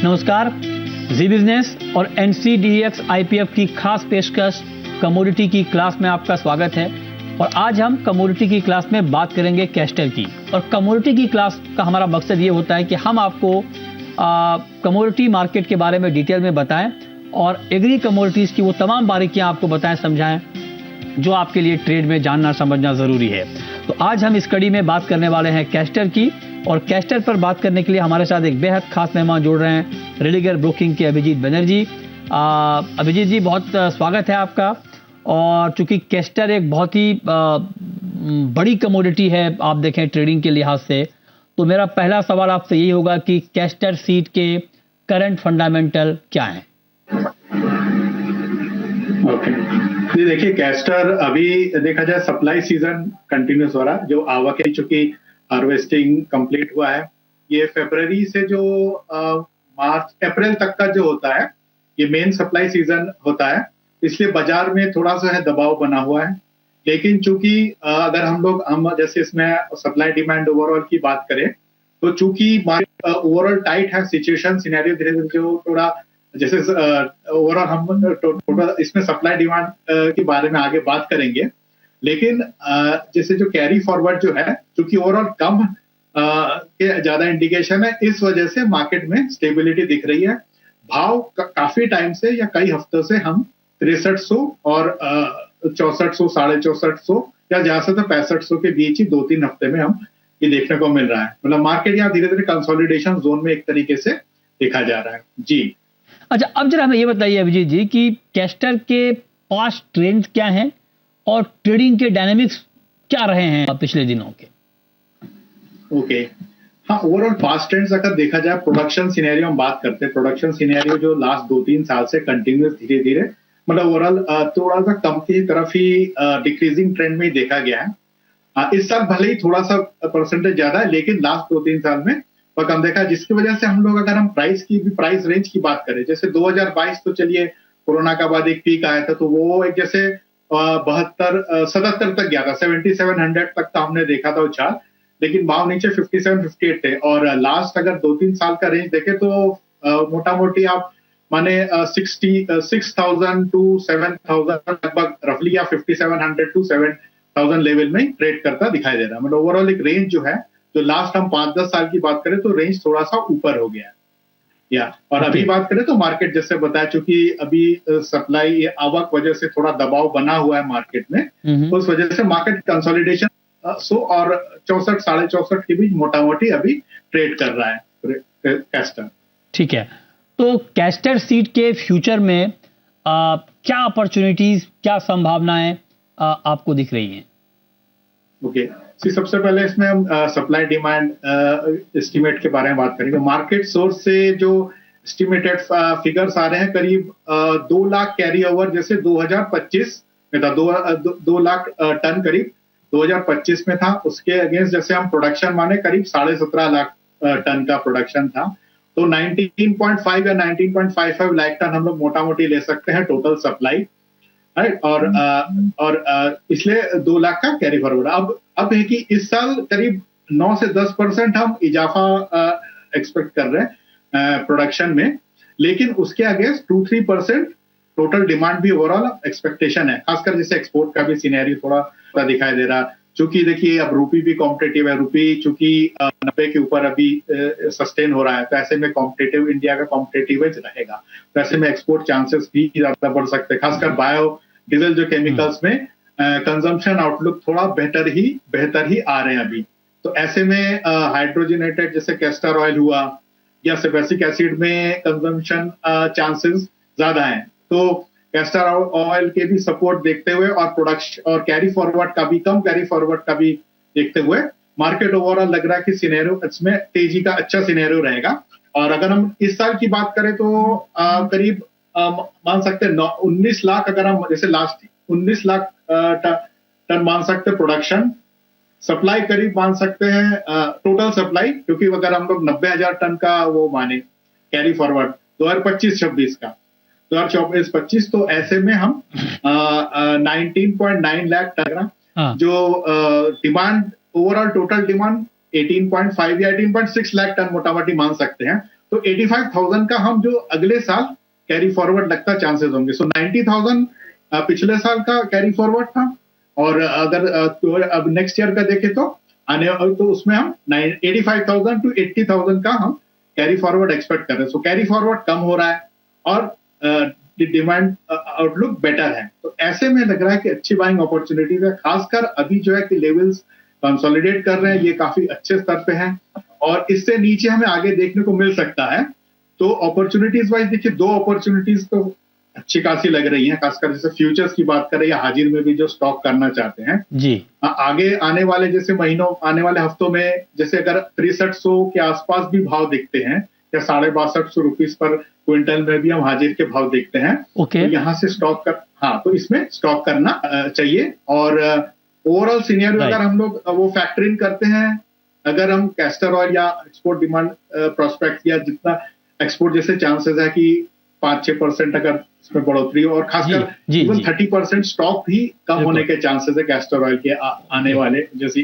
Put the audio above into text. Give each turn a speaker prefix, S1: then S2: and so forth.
S1: नमस्कार। जी बिजनेस और NCDEX IPF की खास पेशकश कमोडिटी की क्लास में आपका स्वागत है। और आज हम कमोडिटी की क्लास में बात करेंगे कैस्टर की। और कमोडिटी की क्लास का हमारा मकसद ये होता है कि हम आपको कमोडिटी मार्केट के बारे में डिटेल में बताएं और एग्री कमोडिटीज की वो तमाम बारीकियां आपको बताएं, समझाएं जो आपके लिए ट्रेड में जानना समझना जरूरी है। तो आज हम इस कड़ी में बात करने वाले हैं कैस्टर की। और कैस्टर पर बात करने के लिए हमारे साथ एक बेहद खास मेहमान जुड़ रहे हैं, रेलिगर ब्रोकिंग के अभिजीत बनर्जी। अभिजीत जी, बहुत स्वागत है आपका। और चूंकि कैस्टर एक बहुत ही बड़ी कमोडिटी है, आप देखें ट्रेडिंग के लिहाज से, तो मेरा पहला सवाल आपसे यही होगा कि कैस्टर सीड के करंट फंडामेंटल क्या हैं?
S2: ओके जी, देखिए कैस्टर अभी देखा जाए सप्लाई सीजन कंटिन्यूस हो रहा है। जो आवक है, चूंकि हार्वेस्टिंग कंप्लीट हुआ है, ये फरवरी से जो मार्च अप्रैल तक का जो होता है, ये मेन सप्लाई सीजन होता है। इसलिए बाजार में थोड़ा सा है दबाव बना हुआ है। लेकिन चूंकि अगर हम जैसे इसमें सप्लाई डिमांड ओवरऑल की बात करें, तो चूंकि मार्केट ओवरऑल टाइट है, सिचुएशन सिनेरियो धीरे धीरे जो थोड़ा जैसे ओवरऑल हम टोटल इसमें सप्लाई डिमांड के बारे में आगे बात करेंगे। लेकिन जैसे जो कैरी फॉरवर्ड जो है, चूंकि ओवरऑल कम के ज्यादा इंडिकेशन है, इस वजह से मार्केट में स्टेबिलिटी दिख रही है। भाव काफी टाइम से या कई हफ्तों से हम 6300 और 6400, 6450 या ज्यादा से तो 6500 के बीच ही 2-3 हफ्ते में हम ये देखने को मिल रहा है। मतलब मार्केट यहाँ धीरे धीरे कंसोलिडेशन जोन में एक तरीके से देखा जा रहा है जी।
S1: अच्छा, अब जरा हमें ये बताइए अभिजीत जी कि कैस्टर के पास्ट ट्रेंड्स क्या हैं और ट्रेडिंग के डायनेमिक्स क्या रहे हैं पिछले दिनों के?
S2: ओके, हाँ, ओवरऑल पास्ट ट्रेंड्स अगर देखा जाए, प्रोडक्शन सिनेरियो हम बात करते हैं। प्रोडक्शन सिनेरियो जो लास्ट 2-3 साल से कंटिन्यूस धीरे धीरे मतलब ओवरऑल थोड़ा सा कम की तरफ ही डिक्रीजिंग ट्रेंड में ही देखा गया है। इस साल भले ही थोड़ा सा परसेंटेज ज्यादा है, लेकिन लास्ट 2-3 साल में बहुत कम देखा, जिसकी वजह से हम लोग अगर हम प्राइस रेंज की बात करें, जैसे 2022 तो चलिए कोरोना का बाद एक पीक आया था, तो वो एक जैसे 72-77 तक गया था, 7700 तक का हमने देखा था उछाल। लेकिन भाव नीचे 57-58 थे। और लास्ट अगर 2-3 साल का रेंज देखे तो मोटा मोटी आप माने 66,000 टू 7,000 लगभग रफली, या 5700 टू 7,000 लेवल में ट्रेड करता दिखाई दे रहा है। मतलब ओवरऑल एक रेंज जो है, जो लास्ट हम 5-10 साल की बात करें तो रेंज थोड़ा सा ऊपर हो गया है या। और अभी बात करें तो मार्केट जैसे बताया, चूंकि अभी सप्लाई आवक वजह से थोड़ा दबाव बना हुआ है मार्केट में, उस वजह से मार्केट कंसोलिडेशन 100 और 64, 64.5 के बीच मोटा मोटी अभी ट्रेड कर रहा है कैस्टर।
S1: ठीक है, तो कैस्टर सीड के फ्यूचर में क्या अपॉर्चुनिटीज, क्या संभावनाएं आपको दिख रही हैं?
S2: ओके, सबसे पहले इसमें हम सप्लाई डिमांड एस्टिमेट के बारे में बात करेंगे। मार्केट सोर्स से जो एस्टिमेटेड फिगर्स आ रहे हैं, करीब 2 लाख कैरी ओवर जैसे 2025 में था, 2 लाख टन करीब 2025 में था। उसके अगेंस्ट जैसे हम प्रोडक्शन माने करीब 17.5 लाख टन का प्रोडक्शन था, तो 19.5 या 19.55 लाख टन हम लोग मोटा मोटी ले सकते हैं टोटल सप्लाई, राइट। और इसलिए 2 लाख का कैरी फॉरवर्ड। अब है कि इस साल करीब 9 से 10% हम इजाफा एक्सपेक्ट कर रहे हैं प्रोडक्शन में, लेकिन उसके अगेंस्ट 2-3% टोटल डिमांड भी ओवरऑल एक्सपेक्टेशन है। खासकर जैसे एक्सपोर्ट का भी सिनेरियो थोड़ा दिखाई दे रहा, चूंकि देखिए अब रूपी भी कॉम्पिटेटिव है। रूपी चूंकि 90 के ऊपर अभी सस्टेन हो रहा है, तो ऐसे में कॉम्पिटेटिव इंडिया का कॉम्पिटेटिव रहेगा, तो ऐसे में एक्सपोर्ट चांसेस भी ज्यादा बढ़ सकते हैं। खासकर बायो डीजल जो केमिकल्स में कंजम्पशन आउटलुक थोड़ा बेहतर ही आ रहे हैं अभी। तो ऐसे में हाइड्रोजनेटेड जैसे कैस्टर ऑयल हुआ या सल्फ्यूरिक एसिड में कंजम्पशन चांसेस ज्यादा हैं। तो कैस्टर ऑयल के भी सपोर्ट देखते हुए और प्रोडक्शन और कैरी फॉरवर्ड का भी देखते हुए मार्केट ओवरऑल लग रहा है कि सिनेरियो इसमें तेजी का अच्छा सिनेरियो रहेगा। और अगर हम इस साल की बात करें तो करीब मान सकते हैं 19 लाख, अगर हम जैसे लास्ट 19 लाख टन मान सकते हैं प्रोडक्शन। सप्लाई करीब मान सकते हैं टोटल सप्लाई, क्योंकि अगर हम लोग 90,000 टन का वो माने कैरी फॉरवर्ड 2025-26 का, 2024-25, तो ऐसे में हम 19.9 लाख टन जो डिमांड ओवरऑल टोटल डिमांड 18.5 या 18.6 लाख टन मोटा मोटी मान सकते हैं। तो 85,000 का हम जो अगले साल कैरी फॉरवर्ड लगता चांसेस होंगे। सो 90,000 पिछले साल का कैरी फॉरवर्ड था, और अगर तो अब नेक्स्ट ईयर का देखें तो तो उसमें हम 85,000 to 80,000 का हम कैरी फॉरवर्ड एक्सपेक्ट कर रहे हैं। सो कैरी फॉरवर्ड कम हो रहा है और डिमांड आउटलुक बेटर है, तो ऐसे में लग रहा है कि अच्छी बाइंग अपॉर्चुनिटीज है। खासकर अभी जो है कि लेवल्स कंसोलिडेट कर रहे हैं, ये काफी अच्छे स्तर पे हैं, और इससे नीचे हमें आगे देखने को मिल सकता है। तो अपॉर्चुनिटीज वाइज देखिए, दो अपॉर्चुनिटीज तो अच्छी खासी लग रही हैं, खासकर जैसे फ्यूचर्स की बात करें या हाजिर में भी जो स्टॉक करना चाहते हैं
S1: जी।
S2: आगे आने वाले जैसे महीनों, आने वाले हफ्तों में, जैसे अगर 6300 के आसपास भी भाव दिखते हैं या 6250 रुपीस पर क्विंटल में भी हम हाजिर के भाव देखते हैं,
S1: ओके।
S2: तो यहाँ से स्टॉक कर, हाँ, तो इसमें स्टॉक करना चाहिए। और ओवरऑल सीनियर अगर हम लोग वो फैक्टर इन करते हैं, अगर हम कैस्टर ऑयल या एक्सपोर्ट डिमांड प्रोस्पेक्ट या जितना एक्सपोर्ट जैसे चांसेस है कि 5-6% अगर इसमें बढ़ोतरी हो, और खासकर इवन 30% स्टॉक भी कम होने के चांसेस है कैस्टर ऑयल के आने वाले जैसे